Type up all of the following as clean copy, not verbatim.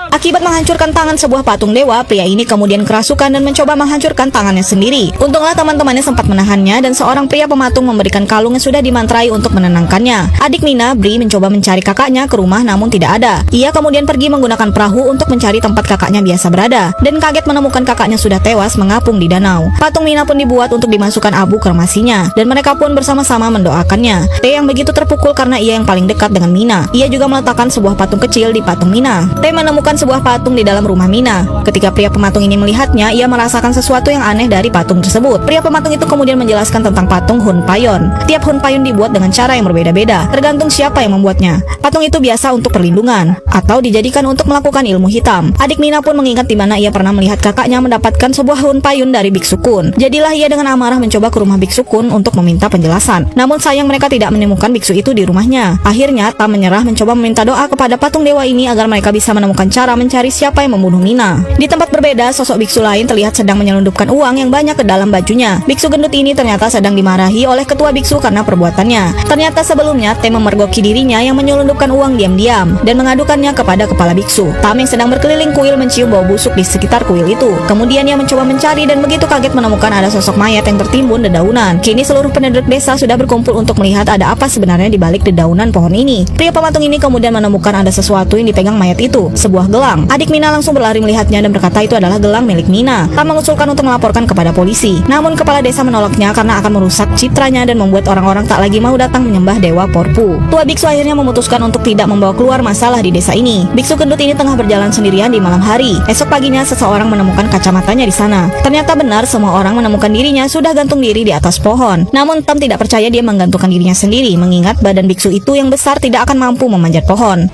Akibat menghancurkan tangan sebuah patung dewa, pria ini kemudian kerasukan dan mencoba menghancurkan tangannya sendiri. Untunglah teman-temannya sempat menahannya dan seorang pria pematung memberikan kalung yang sudah dimantrai untuk menenangkannya. Adik Mina, Bri, mencoba mencari kakaknya ke rumah namun tidak ada. Ia kemudian pergi menggunakan perahu untuk mencari tempat kakaknya biasa berada dan kaget menemukan kakaknya sudah tewas mengapung di danau. Patung Mina pun dibuat untuk dimasukkan abu kremasinya dan mereka pun bersama-sama mendoakannya. T yang begitu terpukul karena ia yang paling dekat dengan Mina. Ia juga meletakkan sebuah patung kecil di patung Mina. T menemukan sebuah patung di dalam rumah Mina. Ketika pria pematung ini melihatnya, ia merasakan sesuatu yang aneh dari patung tersebut. Pria pematung itu kemudian menjelaskan tentang patung Hun Payon. Tiap Hun Payon dibuat dengan cara yang berbeda-beda, tergantung siapa yang membuatnya. Patung itu biasa untuk perlindungan atau dijadikan untuk melakukan ilmu hitam. Adik Mina pun mengingat di mana ia pernah melihat kakaknya mendapatkan sebuah Hun Payon dari Biksu Kun. Jadilah ia dengan amarah mencoba ke rumah Biksu Kun untuk meminta penjelasan. Namun sayang mereka tidak menemukan biksu itu di rumahnya. Akhirnya Tam menyerah mencoba meminta doa kepada patung dewa ini agar mereka bisa menemukan cara mencari siapa yang membunuh Mina. Di tempat berbeda, sosok biksu lain terlihat sedang menyelundupkan uang yang banyak ke dalam bajunya. Biksu gendut ini ternyata sedang dimarahi oleh ketua biksu karena perbuatannya. Ternyata sebelumnya Tam memergoki dirinya yang menyelundupkan uang diam-diam dan mengadukannya kepada kepala biksu. Tam yang sedang berkeliling kuil mencium bau busuk di sekitar kuil itu. Kemudian ia mencoba mencari dan begitu kaget menemukan ada sosok mayat yang tertimbun dedaunan. Kini seluruh penduduk desa sudah berkumpul untuk melihat ada apa sebenarnya di balik dedaunan pohon ini. Pria pematung ini kemudian menemukan ada sesuatu yang dipegang mayat itu, sebuah gelang. Adik Mina langsung berlari melihatnya dan berkata itu adalah gelang milik Mina. Tam mengusulkan untuk melaporkan kepada polisi. Namun kepala desa menolaknya karena akan merusak citranya dan membuat orang-orang tak lagi mau datang menyembah dewa Porpu. Tua biksu akhirnya memutuskan untuk tidak membawa keluar masalah di desa ini. Biksu gendut ini tengah berjalan sendirian di malam hari. Esok paginya seseorang menemukan kacamatanya di sana. Ternyata benar semua orang menemukan dirinya sudah gantung diri di atas pohon. Namun Tam tidak percaya dia menggantungkan dirinya sendiri, mengingat badan biksu itu yang besar tidak akan mampu memanjat pohon.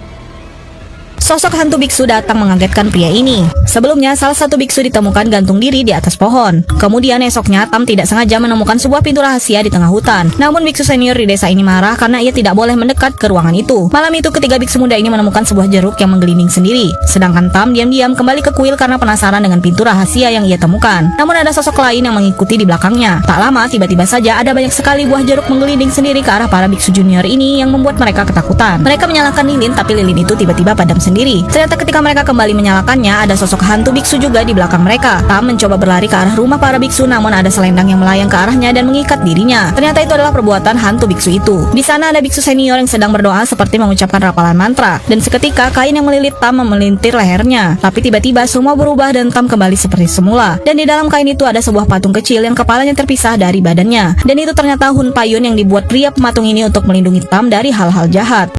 Sosok hantu biksu datang mengagetkan pria ini. Sebelumnya, salah satu biksu ditemukan gantung diri di atas pohon. Kemudian esoknya, Tam tidak sengaja menemukan sebuah pintu rahasia di tengah hutan. Namun biksu senior di desa ini marah karena ia tidak boleh mendekat ke ruangan itu. Malam itu, ketiga biksu muda ini menemukan sebuah jeruk yang menggelinding sendiri. Sedangkan Tam diam-diam kembali ke kuil karena penasaran dengan pintu rahasia yang ia temukan. Namun ada sosok lain yang mengikuti di belakangnya. Tak lama, tiba-tiba saja ada banyak sekali buah jeruk menggelinding sendiri ke arah para biksu junior ini yang membuat mereka ketakutan. Mereka menyalakan lilin, tapi lilin itu tiba-tiba padam sendiri. Ternyata ketika mereka kembali menyalakannya, ada sosok hantu biksu juga di belakang mereka. Tam mencoba berlari ke arah rumah para biksu, namun ada selendang yang melayang ke arahnya dan mengikat dirinya. Ternyata itu adalah perbuatan hantu biksu itu. Di sana ada biksu senior yang sedang berdoa seperti mengucapkan rapalan mantra. Dan seketika kain yang melilit Tam memelintir lehernya. Tapi tiba-tiba semua berubah dan Tam kembali seperti semula. Dan di dalam kain itu ada sebuah patung kecil yang kepalanya terpisah dari badannya. Dan itu ternyata Hun Payon yang dibuat pria pematung ini untuk melindungi Tam dari hal-hal jahat.